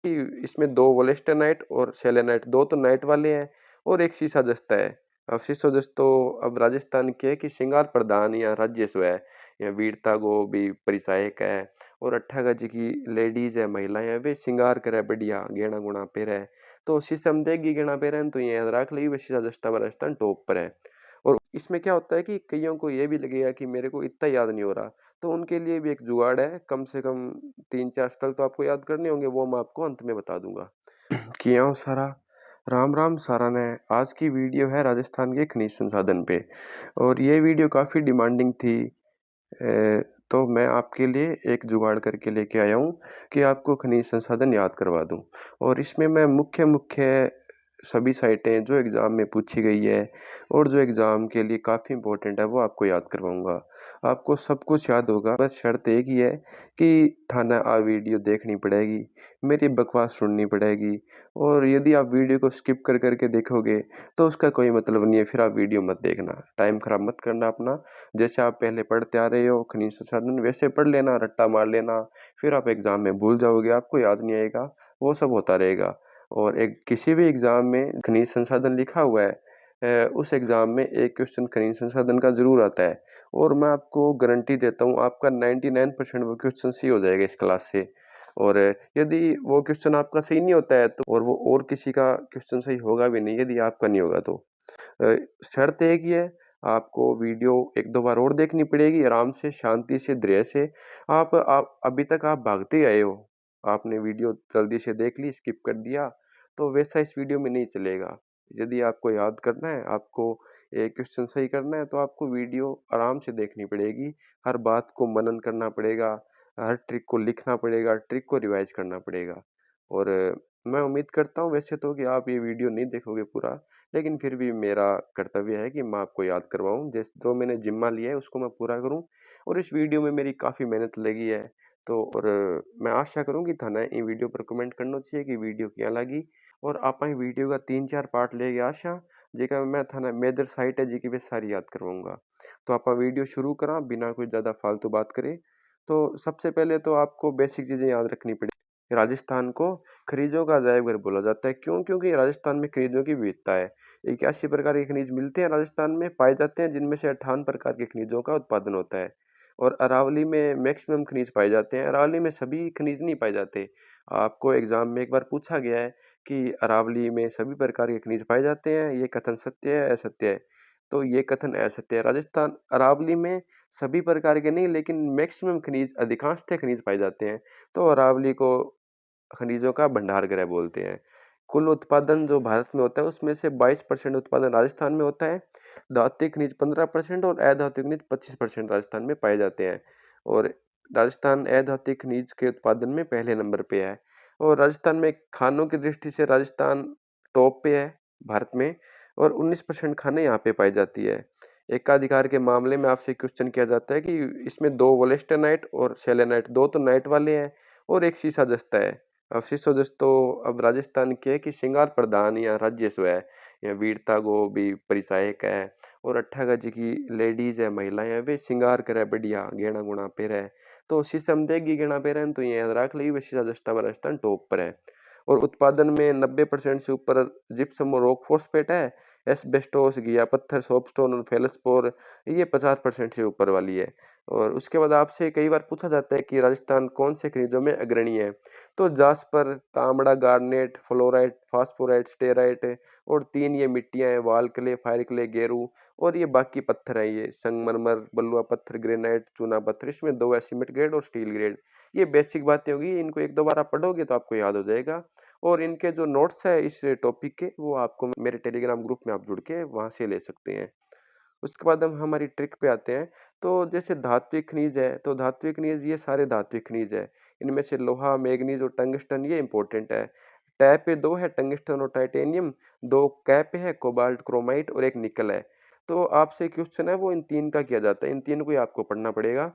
कि इसमें 2 वोलेस्टानाइट और सेलेनाइट, 2 तो नाइट वाले हैं और एक सीसा जस्ता है। अब सीसो जस्त तो अब राजस्थान के है कि श्रृंगार प्रधान या राज्यस्व है, या वीरता को भी परिचायक है। और 18 गज की लेडीज है, महिलाएं हैं, वे श्रृंगार करे बढ़िया गेना गुणा पेरे। तो शीशम देगी गेना पेरे तो ये याद रख ली वे सीसा जस्ता में राजस्थान टॉप पर है। और इसमें क्या होता है कि कईयों को ये भी लगेगा कि मेरे को इतना याद नहीं हो रहा, तो उनके लिए भी एक जुगाड़ है। कम से कम 3-4 स्थल तो आपको याद करने होंगे, वो मैं आपको अंत में बता दूंगा। किया हो सारा। राम राम सारा ने। आज की वीडियो है राजस्थान के खनिज संसाधन पे, और ये वीडियो काफ़ी डिमांडिंग थी। तो मैं आपके लिए एक जुगाड़ करके लेके आया हूँ कि आपको खनिज संसाधन याद करवा दूँ। और इसमें मैं मुख्य मुख्य सभी साइटें जो एग्ज़ाम में पूछी गई है और जो एग्ज़ाम के लिए काफ़ी इम्पोर्टेंट है वो आपको याद करवाऊँगा। आपको सब कुछ याद होगा, बस शर्त एक ही है कि थाना वीडियो देखनी पड़ेगी, मेरी बकवास सुननी पड़ेगी। और यदि आप वीडियो को स्किप कर करके देखोगे तो उसका कोई मतलब नहीं है, फिर आप वीडियो मत देखना, टाइम ख़राब मत करना अपना। जैसे आप पहले पढ़ते आ रहे हो खनिज संसाधन, वैसे पढ़ लेना, रट्टा मार लेना, फिर आप एग्ज़ाम में भूल जाओगे, आपको याद नहीं आएगा, वो सब होता रहेगा। और एक किसी भी एग्ज़ाम में खनिज संसाधन लिखा हुआ है, उस एग्ज़ाम में एक क्वेश्चन खनिज संसाधन का ज़रूर आता है। और मैं आपको गारंटी देता हूँ आपका 99% वो क्वेश्चन सही हो जाएगा इस क्लास से। और यदि वो क्वेश्चन आपका सही नहीं होता है तो, और वो और किसी का क्वेश्चन सही होगा भी नहीं यदि आपका नहीं होगा तो। शर्त एक ही है, आपको वीडियो 1-2 बार और देखनी पड़ेगी, आराम से, शांति से, धैर्य से। आप अभी तक आप भागते ही आए हो, आपने वीडियो जल्दी से देख ली, स्किप कर दिया, तो वैसा इस वीडियो में नहीं चलेगा। यदि आपको याद करना है, आपको एक क्वेश्चन सही करना है, तो आपको वीडियो आराम से देखनी पड़ेगी, हर बात को मनन करना पड़ेगा, हर ट्रिक को लिखना पड़ेगा, ट्रिक को रिवाइज़ करना पड़ेगा। और मैं उम्मीद करता हूँ वैसे तो कि आप ये वीडियो नहीं देखोगे पूरा, लेकिन फिर भी मेरा कर्तव्य है कि मैं आपको याद करवाऊँ, जिस जो मैंने ज़िम्मा लिया है उसको मैं पूरा करूँ। और इस वीडियो में मेरी काफ़ी मेहनत लगी है। तो और मैं आशा करूँ कि थाने ई वीडियो पर कमेंट करना चाहिए कि वीडियो क्या लगी। और आप वीडियो का 3-4 पार्ट लेके आशा जेका मैं थाना मेजर साइट है जी वे सारी याद करवाऊँगा। तो आप वीडियो शुरू करा बिना कोई ज़्यादा फालतू बात करे। तो सबसे पहले तो आपको बेसिक चीज़ें याद रखनी पड़ेगी। राजस्थान को खनिजों का अजायब घर बोला जाता है, क्यों? क्योंकि राजस्थान में खनिजों की विविधता है। 81 प्रकार के खनिज मिलते हैं राजस्थान में, पाए जाते हैं, जिनमें से 58 प्रकार के खनिजों का उत्पादन होता है। और अरावली में मैक्सिमम खनिज पाए जाते हैं। अरावली में सभी खनिज नहीं पाए जाते। आपको एग्जाम में एक बार पूछा गया है कि अरावली में सभी प्रकार के खनिज पाए जाते हैं, ये कथन सत्य है असत्य है? तो ये कथन असत्य है। राजस्थान अरावली में सभी प्रकार के नहीं, लेकिन मैक्सिमम खनिज, अधिकांशतः खनिज पाए जाते हैं। तो अरावली को खनिजों का भंडार गृह बोलते हैं। कुल उत्पादन जो भारत में होता है उसमें से 22% उत्पादन राजस्थान में होता है। धात्विक खनिज 15% और अधात्विक खनिज 25% राजस्थान में पाए जाते हैं। और राजस्थान अधात्विक खनिज के उत्पादन में पहले नंबर पे है। और राजस्थान में खानों की दृष्टि से राजस्थान टॉप पे है भारत में, और 19% खाने यहाँ पे पाई जाती है। एकाधिकार के मामले में आपसे क्वेश्चन किया जाता है कि इसमें 2 वोलेस्टानाइट और सेलेनाइट, 2 तो नाइट वाले हैं और एक सीसा जस्ता है। अब सीसो जस्त तो अब राजस्थान के है कि श्रृंगार प्रधान या राज्यस्व है, या वीरता को भी परिचायक है। और 18 गज की लेडीज है, महिलाएं हैं, वे श्रृंगार करे बढ़िया गेना गुणा पेरे। तो शीशम देगी गेना पेरे तो ये याद रख ली वे सीसा जस्ता में राजस्थान टॉप पर है। और उत्पादन में 90% से ऊपर जिप्सम और रॉक फॉस्फेट है। एस्बेस्टोस, घिया पत्थर, सोपस्टोन और फेल्सपोर ये 50% से ऊपर वाली है। और उसके बाद आपसे कई बार पूछा जाता है कि राजस्थान कौन से खनिजों में अग्रणी है, तो जास्पर, तांबड़ा, गार्नेट, फ्लोराइट, फास्फोराइट, स्टेराइट। और 3 ये मिट्टियां हैं, वाल क्ले, फायर क्ले, गेरू। और ये बाकी पत्थर हैं, ये संगमरमर, बलुआ पत्थर, ग्रेनाइट, चूना पत्थर। इसमें 2 है, सीमेंट ग्रेड और स्टील ग्रेड। ये बेसिक बातें होगी, इनको 1-2 बार आप पढ़ोगे तो आपको याद हो जाएगा। और इनके जो नोट्स है इस टॉपिक के, वो आपको मेरे टेलीग्राम ग्रुप में आप जुड़ के वहाँ से ले सकते हैं। उसके बाद हम हमारी ट्रिक पे आते हैं। तो जैसे धात्विक खनिज है, तो धात्विक खनिज ये सारे धात्विक खनिज है। इनमें से लोहा, मैंगनीज और टंगस्टन ये इंपॉर्टेंट है। टै पे 2 है, टंगस्टन और टाइटेनियम। 2 कै पे है, कोबाल्ट, क्रोमाइट और 1 निकल है। तो आपसे क्वेश्चन है वो इन 3 का किया जाता है, इन 3 को ही आपको पढ़ना पड़ेगा।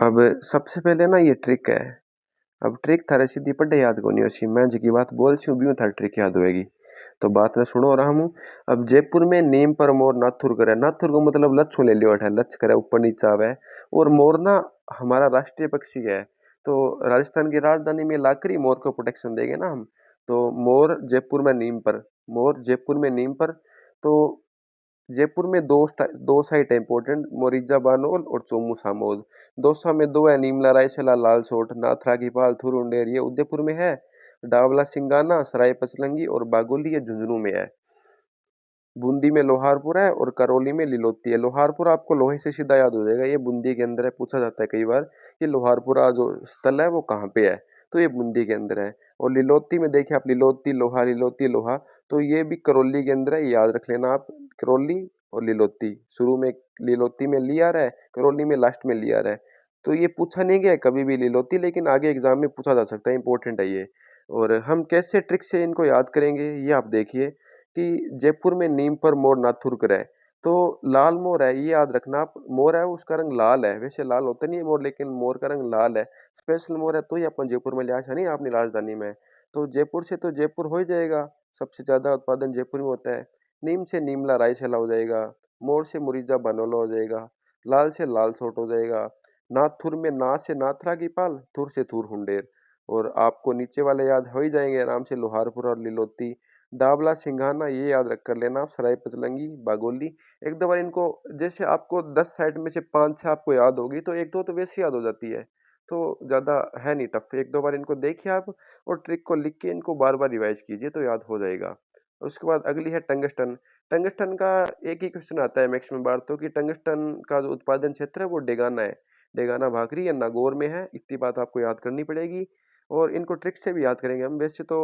अब सबसे पहले ना ये ट्रिक है। अब ट्रिक थारे सीधी पढ़े याद कोनी होसी, मैं जी बात बोल सी हूँ थारी ट्रिक याद होएगी। तो बात ने सुनो रहा हूँ। अब जयपुर में नीम पर मोर नाथुर करे, नाथुर को मतलब लच्छू ले लियो है, लच्छ करे ऊपर नीचे आवे। और मोर ना हमारा राष्ट्रीय पक्षी है। तो राजस्थान की राजधानी में लाकर ही मोर को प्रोटेक्शन देंगे ना हम। तो मोर जयपुर में नीम पर, मोर जयपुर में नीम पर। तो जयपुर में दो साइट है इंपॉर्टेंट, मोरिजा बानोल और चोमू सामोद। दौसा में दो है, नीमला रायसला लालसोट नाथरा की पाल थुरुंडेर, ये उदयपुर में है। डावला सिंगाना सराय पचलंगी और बागोली ये झुंझुनू में है। बूंदी में लोहारपुर है और करौली में लिलोती है। लोहारपुर आपको लोहे से सीधा याद हो जाएगा, ये बूंदी के अंदर है। पूछा जाता है कई बार कि लोहारपुरा जो स्थल है वो कहाँ पे है, तो ये बूंदी के अंदर है। और लिलोती में देखिए आप, लिलोती लोहा, तो ये भी करौली के अंदर है, याद रख लेना आप। करौली और लिलोती, शुरू में लिलोती में ली आ रहा है, करौली में लास्ट में ली आ रहा है। तो ये पूछा नहीं गया है कभी भी लिलोती, लेकिन आगे एग्जाम में पूछा जा सकता है, इंपॉर्टेंट है ये। और हम कैसे ट्रिक से इनको याद करेंगे ये आप देखिए कि जयपुर में नीम पर मोर नाथुर है, तो लाल मोर है, ये याद रखना आप। मोर है उसका रंग लाल है, वैसे लाल होता नहीं है मोर, लेकिन मोर का रंग लाल है। स्पेशल मोर है तो ही अपन जयपुर में लिया है, नहीं अपनी राजधानी में। तो जयपुर से तो जयपुर हो ही जाएगा, सबसे ज्यादा उत्पादन जयपुर में होता है। नीम से नीमला रायसला हो जाएगा, मोर से मुरीजा बनोला हो जाएगा, लाल से लाल सोट हो जाएगा, नाथुर में ना से नाथरा की पाल, थुर से थुर हुंडेर। और आपको नीचे वाले याद हो ही जाएंगे आराम से, लोहारपुर और लिलोती। डाबला सिंघाना ये याद रख कर लेना आप, सराय पचलंगी बागोली। एक दो बार इनको, जैसे आपको 10 साइड में से 5 6 आपको याद होगी, तो एक दो तो वैसे याद हो जाती है। तो ज्यादा है नहीं टफ, एक दो बार इनको देखिए आप और ट्रिक को लिख के इनको बार बार रिवाइज कीजिए तो याद हो जाएगा। उसके बाद अगली है टंगस्टन। टंगस्टन का एक ही क्वेश्चन आता है मैक्सिमम बार, तो कि टंगस्टन का जो उत्पादन क्षेत्र है वो डेगाना है। डेगाना भाकरी या नागौर में है, इतनी बात आपको याद करनी पड़ेगी। और इनको ट्रिक से भी याद करेंगे हम। वैसे तो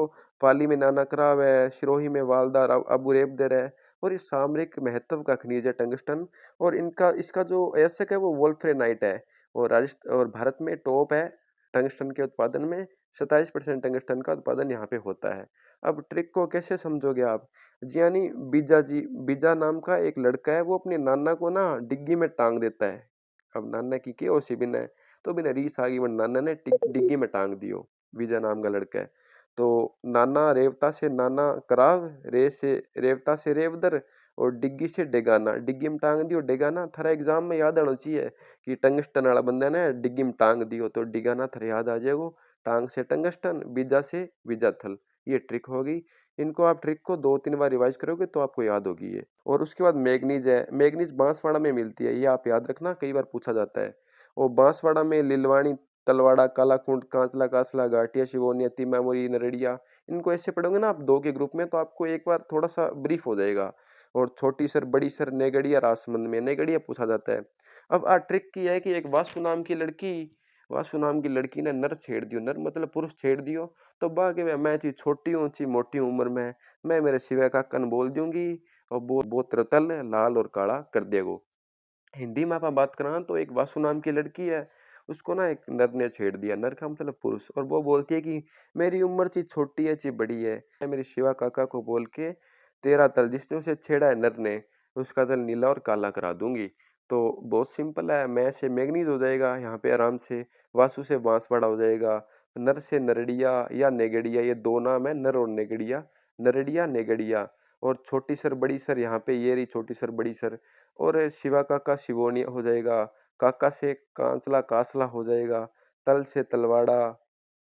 पाली में नाना कराव है, सिरोही में वालदार अबू रेबदर है। और इस सामरिक महत्व का खनिज है टंगस्टन। और इनका इसका जो अयस्क है वो वोल्फ्रेनाइट है। और राजस्थान और भारत में टॉप है टंगस्टन के उत्पादन में। 27% टंगस्टन का उत्पादन यहाँ पे होता है। अब ट्रिक को कैसे समझोगे आप? जियानी बीजा नाम का एक लड़का है, वो अपने नाना को ना डिग्गी में टांग देता है। अब नाना की के ओसी बिना है, तो बिना रीस आगी में नाना ने डिग्गी में टांग दियो। विजय नाम का लड़का है। तो नाना रेवता से नाना कराव, रे से रेवता से रेवदर, और डिग्गी से डेगाना, डिग्गी में टांग दियो डेगाना। थारा एग्जाम में याद आना चाहिए कि टंगस्टन वाला बंदा ने डिग्गी में टांग दियो, तो डिगाना थारा याद आ जाएगा। टांग से टंगस्टन, बीजा से बीजाथल, ये ट्रिक होगी। इनको आप ट्रिक को 2 3 बार रिवाइज करोगे तो आपको याद होगी ये। और उसके बाद मैग्नीज है। मैग्नीज बांसवाड़ा में मिलती है, ये आप याद रखना, कई बार पूछा जाता है। और बांसवाड़ा में लिलवाणी, तलवाड़ा, कालाकुंड, कांचला, कासला, घाटिया, शिवोनिया, तीमामुरी, नरड़िया, इनको ऐसे पढ़ोगे ना आप 2 के ग्रुप में, तो आपको एक बार थोड़ा सा ब्रीफ हो जाएगा। और छोटी सर, बड़ी सर, नेगड़िया, राजसमंद में नेगड़िया पूछा जाता है। अब ट्रिक की है कि एक वासु नाम की लड़की ने नर छेड़ दियो, नर मतलब पुरुष छेड़ दियो। तो बाकी में मैं ची छोटी हूँ, ची मोटी उम्र में, मैं मेरे शिवा का कन बोल दूंगी और वो तरतल लाल और काला कर देगो। हिंदी में आप बात करा तो एक वासु नाम की लड़की है, उसको ना एक नर ने छेड़ दिया, नर का मतलब पुरुष। और वो बोलती है कि मेरी उम्र ची छोटी है ची बड़ी है, मैं मेरे शिवा काका को बोल के तेरा तल जिसने उसे छेड़ा है नर ने, उसका तल नीला और काला करा दूंगी। तो बहुत सिंपल है, मैं से मैग्नीज हो जाएगा यहाँ पे आराम से, वासु से बांसवाड़ा हो जाएगा, नर से नरड़िया या नेगड़िया, ये दो नाम है, नर और नेगड़िया, नरड़िया नेगड़िया। और छोटी सर बड़ी सर, यहाँ पे ये रही छोटी सर बड़ी सर। और शिवा काका शिवोनिया हो जाएगा, काका से कांचला कासला हो जाएगा, तल से तलवाड़ा,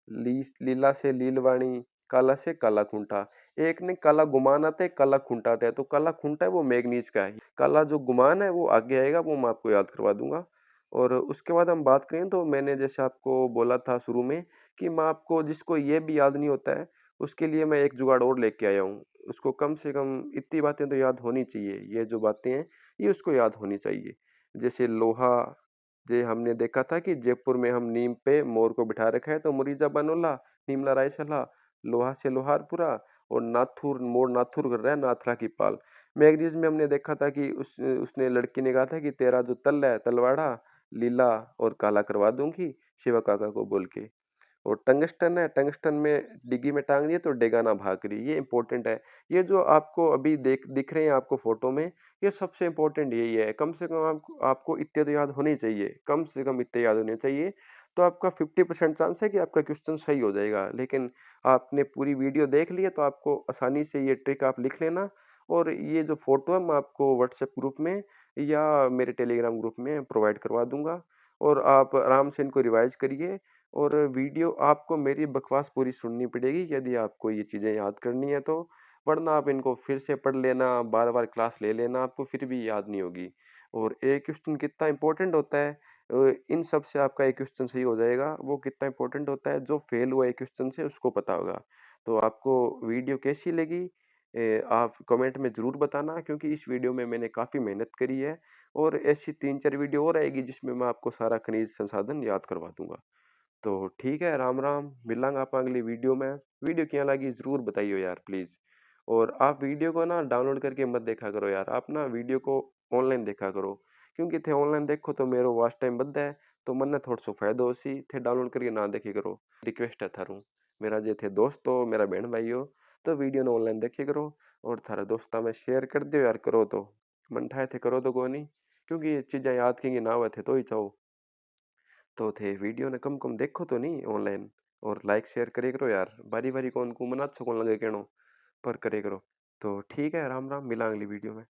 लीला से लीलवाणी, काला से काला खूंटा। एक ने काला गुमान आता है, काला खूंटा आता है, तो काला खूंटा है वो मैग्नीज का है, काला जो गुमान है वो आगे आएगा, वो मैं आपको याद करवा दूंगा। और उसके बाद हम बात करें तो मैंने जैसे आपको बोला था शुरू में कि मैं आपको, जिसको ये भी याद नहीं होता है उसके लिए मैं एक जुगाड़ और लेके आया हूँ। उसको कम से कम इतनी बातें तो याद होनी चाहिए, ये जो बातें हैं ये उसको याद होनी चाहिए। जैसे लोहा, जे हमने देखा था कि जयपुर में हम नीम पे मोर को बिठा रखा है, तो मुरीजा बनोला, नीमला रायसला, लोहा से लोहारपुरा, और नाथुर मोर नाथुर कर रहा है, नाथरा की पाल। मैगजीज में हमने देखा था कि उसने लड़की ने कहा था कि तेरा जो तल है तलवाड़ा, लीला और काला करवा दूंगी शिवा काका को बोल के। और टंगस्टन है, टंगस्टन में डिग्गी में टांग दिए तो डेगाना भाकरी, ये इंपॉर्टेंट है। ये जो आपको अभी दिख रहे हैं आपको फोटो में, ये सबसे इंपॉर्टेंट यही है। कम से कम आपको इतने तो याद होने चाहिए, कम से कम इतने याद होने चाहिए। तो आपका 50% चांस है कि आपका क्वेश्चन सही हो जाएगा। लेकिन आपने पूरी वीडियो देख ली है तो आपको आसानी से ये ट्रिक आप लिख लेना। और ये जो फोटो है मैं आपको व्हाट्सएप ग्रुप में या मेरे टेलीग्राम ग्रुप में प्रोवाइड करवा दूंगा। और आप आराम से इनको रिवाइज़ करिए और वीडियो आपको मेरी बकवास पूरी सुननी पड़ेगी यदि आपको ये चीज़ें याद करनी है तो, वरना आप इनको फिर से पढ़ लेना, बार-बार क्लास ले लेना, आपको फिर भी याद नहीं होगी। और एक क्वेश्चन कितना इम्पोर्टेंट होता है इन सब से आपका एक क्वेश्चन सही हो जाएगा, वो कितना इम्पोर्टेंट होता है, जो फेल हुआ है क्वेश्चन से उसको पता होगा। तो आपको वीडियो कैसी लगी आप कमेंट में ज़रूर बताना क्योंकि इस वीडियो में मैंने काफ़ी मेहनत करी है और ऐसी 3-4 वीडियो और आएगी जिसमें मैं आपको सारा खनिज संसाधन याद करवा दूँगा। तो ठीक है, राम-राम, मिलांगे आप अगली वीडियो में। वीडियो क्या लगी ज़रूर बताइए यार प्लीज़। और आप वीडियो को ना डाउनलोड करके मत देखा करो यार, आप ना वीडियो को ऑनलाइन देखा करो। क्योंकि थे ऑनलाइन देखो तो मेरो वॉच टाइम बधदा है, तो मन्ने थोड़ो सो फ़ायदो होसी, थे डाउनलोड करके ना देखी करो। रिक्वेस्ट है थारू। मेरा जे थे दोस्त हो, मेरा बहन भाई हो, तो वीडियो ने ऑनलाइन देखी करो और थारे दोस्तां में शेयर कर दियो यार करो तो। मन ठाए थे करो तो कोनी, क्योंकि ये चीज़ें याद की ना होवे थे तो ही चाहो। तो थे वीडियो ने कम देखो तो नहीं ऑनलाइन और लाइक शेयर करे करो यार बारी बारी कौन को मना अच्छा कौन लगे कहनो पर करे करो। तो ठीक है राम राम मिला अगली वीडियो में।